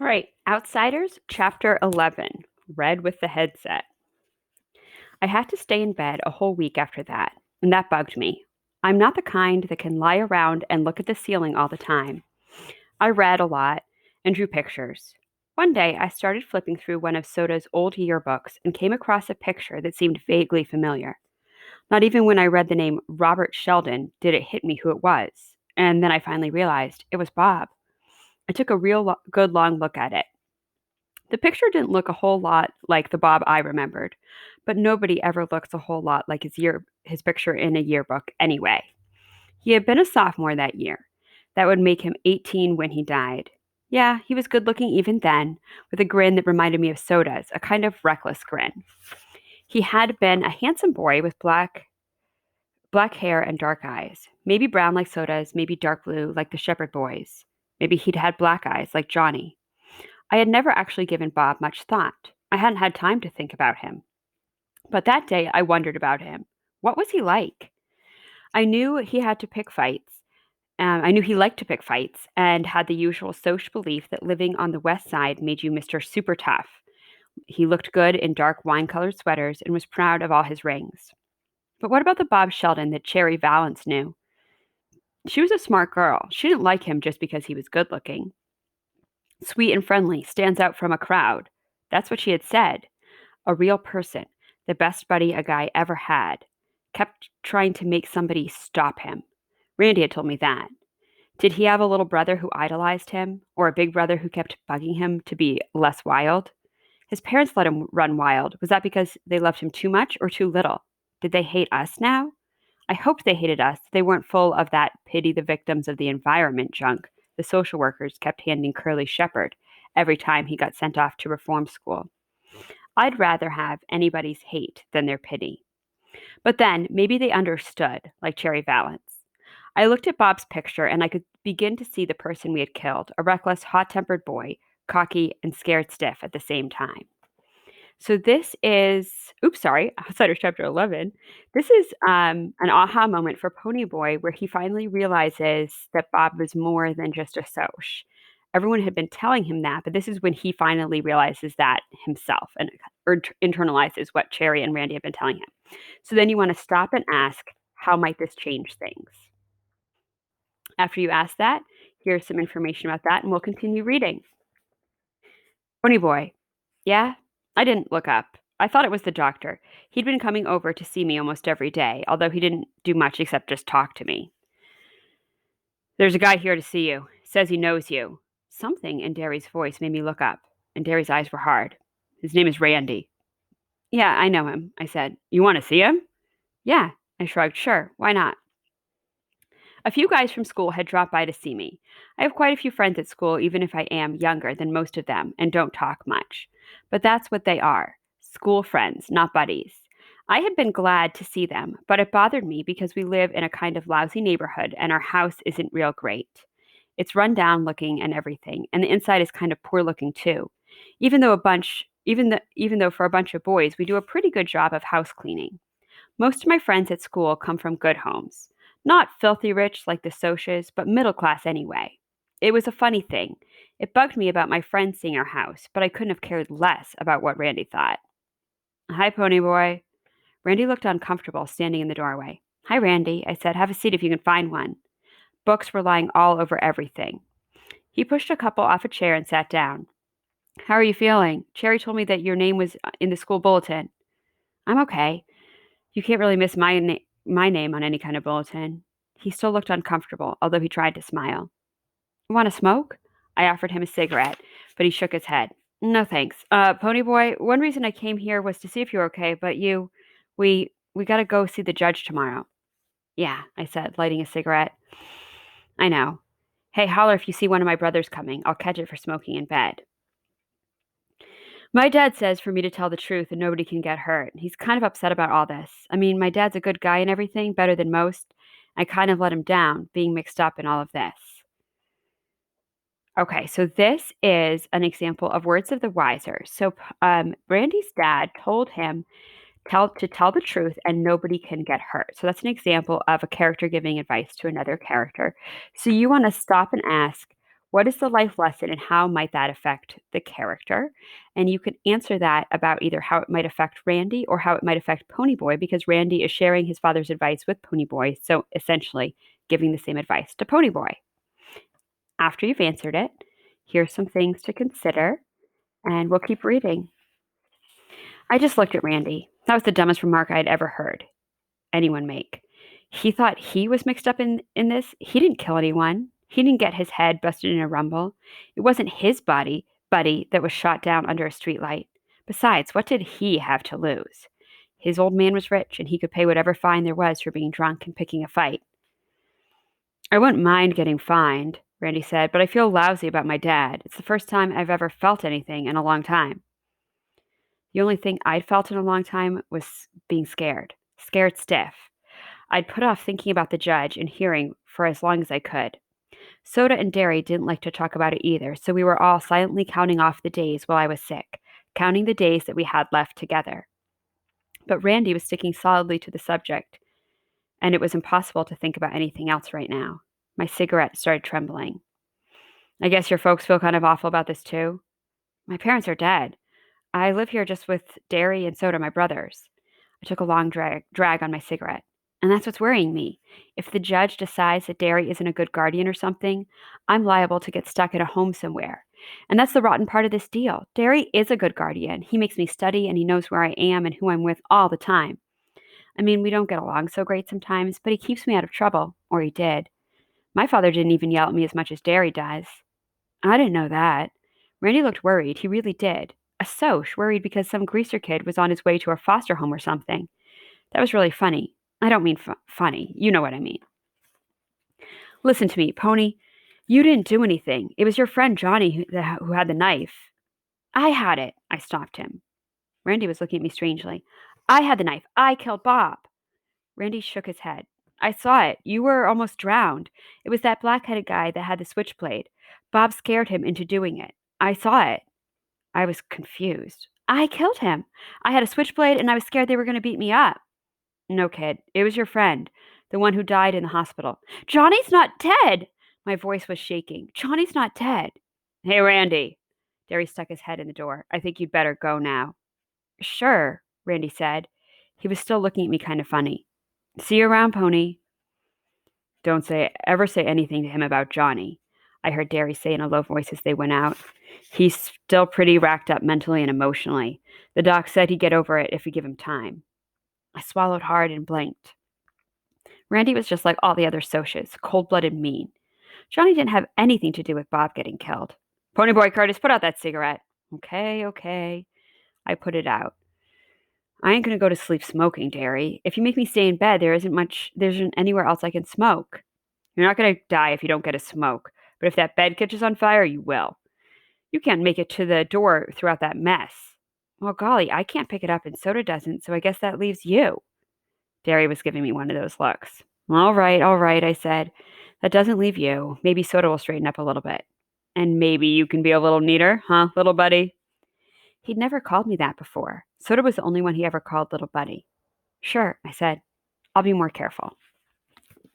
All right, Outsiders, Chapter 11, Read with the Headset. I had to stay in bed a whole week after that, and that bugged me. I'm not the kind that can lie around and look at the ceiling all the time. I read a lot and drew pictures. One day, I started flipping through one of Soda's old yearbooks and came across a picture that seemed vaguely familiar. Not even when I read the name Robert Sheldon did it hit me who it was. And then I finally realized it was Bob. I took a good long look at it. The picture didn't look a whole lot like the Bob I remembered, but nobody ever looks a whole lot like his picture in a yearbook anyway. He had been a sophomore that year. That would make him 18 when he died. Yeah, he was good looking even then, with a grin that reminded me of Soda's, a kind of reckless grin. He had been a handsome boy with black hair and dark eyes. Maybe brown like Soda's, maybe dark blue like the Shepherd boys. Maybe he'd had black eyes like Johnny. I had never actually given Bob much thought. I hadn't had time to think about him. But that day I wondered about him. What was he like? I knew he had to pick fights. I knew he liked to pick fights and had the usual social belief that living on the West Side made you Mr. Super Tough. He looked good in dark wine colored sweaters and was proud of all his rings. But what about the Bob Sheldon that Cherry Valance knew? She was a smart girl. She didn't like him just because he was good looking. Sweet and friendly, stands out from a crowd. That's what she had said. A real person, the best buddy a guy ever had, kept trying to make somebody stop him. Randy had told me that. Did he have a little brother who idolized him, or a big brother who kept bugging him to be less wild? His parents let him run wild. Was that because they loved him too much or too little? Did they hate us now? I hoped they hated us. They weren't full of that pity the victims of the environment junk the social workers kept handing Curly Shepherd every time he got sent off to reform school. I'd rather have anybody's hate than their pity. But then maybe they understood, like Cherry Valance. I looked at Bob's picture and I could begin to see the person we had killed, a reckless, hot tempered boy, cocky and scared stiff at the same time. So this is, oops, sorry, Outsiders Chapter 11. This is an aha moment for Ponyboy where he finally realizes that Bob was more than just a Soch. Everyone had been telling him that, but this is when he finally realizes that himself and internalizes what Cherry and Randy have been telling him. So then you want to stop and ask, how might this change things? After you ask that, here's some information about that, and we'll continue reading. Ponyboy, yeah? I didn't look up. I thought it was the doctor. He'd been coming over to see me almost every day, although he didn't do much except just talk to me. There's a guy here to see you. Says he knows you. Something in Derry's voice made me look up, and Derry's eyes were hard. His name is Randy. Yeah, I know him, I said. You want to see him? Yeah, I shrugged. Sure, why not? A few guys from school had dropped by to see me. I have quite a few friends at school, even if I am younger than most of them and don't talk much. But that's what they are, school friends, not buddies. I had been glad to see them, but it bothered me because we live in a kind of lousy neighborhood and our house isn't real great. It's run down looking and everything, and the inside is kind of poor looking too. Even though for a bunch of boys, we do a pretty good job of house cleaning. Most of my friends at school come from good homes. Not filthy rich like the Soches, but middle class anyway. It was a funny thing. It bugged me about my friends seeing our house, but I couldn't have cared less about what Randy thought. Hi, Ponyboy. Randy looked uncomfortable standing in the doorway. Hi, Randy, I said. Have a seat if you can find one. Books were lying all over everything. He pushed a couple off a chair and sat down. How are you feeling? Cherry told me that your name was in the school bulletin. I'm okay. You can't really miss my name on any kind of bulletin. He still looked uncomfortable, although he tried to smile. Want to smoke? I offered him a cigarette, but he shook his head. No thanks. Ponyboy, one reason I came here was to see if you're okay, but we gotta go see the judge tomorrow. Yeah, I said, lighting a cigarette. I know. Hey, holler if you see one of my brothers coming. I'll catch it for smoking in bed. My dad says for me to tell the truth and nobody can get hurt. He's kind of upset about all this. I mean, my dad's a good guy and everything, better than most. I kind of let him down, being mixed up in all of this. Okay, so this is an example of words of the wiser. So, Brandy's dad told him to tell the truth and nobody can get hurt. So that's an example of a character giving advice to another character. So you want to stop and ask, What is the life lesson and how might that affect the character? And you can answer that about either how it might affect Randy or how it might affect Ponyboy, because Randy is sharing his father's advice with Ponyboy, so essentially giving the same advice to Ponyboy. After you've answered it, here's some things to consider, and we'll keep reading. I just looked at Randy. That was the dumbest remark I had ever heard anyone make. He thought he was mixed up in this. He didn't kill anyone. He didn't get his head busted in a rumble. It wasn't his buddy that was shot down under a streetlight. Besides, what did he have to lose? His old man was rich, and he could pay whatever fine there was for being drunk and picking a fight. I wouldn't mind getting fined, Randy said, but I feel lousy about my dad. It's the first time I've ever felt anything in a long time. The only thing I'd felt in a long time was being scared stiff. I'd put off thinking about the judge and hearing for as long as I could. Soda and Derry didn't like to talk about it either, so we were all silently counting off the days while I was sick, counting the days that we had left together. But Randy was sticking solidly to the subject, and it was impossible to think about anything else right now. My cigarette started trembling. I guess your folks feel kind of awful about this too? My parents are dead. I live here just with Derry and Soda, my brothers. I took a long drag on my cigarette. And that's what's worrying me. If the judge decides that Derry isn't a good guardian or something, I'm liable to get stuck at a home somewhere. And that's the rotten part of this deal. Derry is a good guardian. He makes me study and he knows where I am and who I'm with all the time. I mean, we don't get along so great sometimes, but he keeps me out of trouble, or he did. My father didn't even yell at me as much as Derry does. I didn't know that. Randy looked worried. He really did. A Soch worried because some greaser kid was on his way to a foster home or something. That was really funny. I don't mean funny. You know what I mean. Listen to me, Pony. You didn't do anything. It was your friend Johnny who had the knife. I had it. I stopped him. Randy was looking at me strangely. I had the knife. I killed Bob. Randy shook his head. I saw it. You were almost drowned. It was that black-headed guy that had the switchblade. Bob scared him into doing it. I saw it. I was confused. I killed him. I had a switchblade and I was scared they were going to beat me up. No, kid. It was your friend, the one who died in the hospital. Johnny's not dead. My voice was shaking. Johnny's not dead. Hey, Randy. Derry stuck his head in the door. I think you'd better go now. Sure, Randy said. He was still looking at me kind of funny. See you around, Pony. Don't ever say anything to him about Johnny, I heard Derry say in a low voice as they went out. He's still pretty racked up mentally and emotionally. The doc said he'd get over it if we give him time. I swallowed hard and blinked. Randy was just like all the other Soches, cold-blooded mean. Johnny didn't have anything to do with Bob getting killed. Ponyboy Curtis, put out that cigarette. Okay. I put it out. I ain't going to go to sleep smoking, Derry. If you make me stay in bed, there isn't anywhere else I can smoke. You're not going to die if you don't get a smoke, but if that bed catches on fire, you will. You can't make it to the door throughout that mess. Well, golly, I can't pick it up and Soda doesn't, so I guess that leaves you. Derry was giving me one of those looks. All right, I said. That doesn't leave you. Maybe Soda will straighten up a little bit. And maybe you can be a little neater, huh, little buddy? He'd never called me that before. Soda was the only one he ever called little buddy. Sure, I said. I'll be more careful.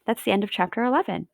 That's the end of chapter 11.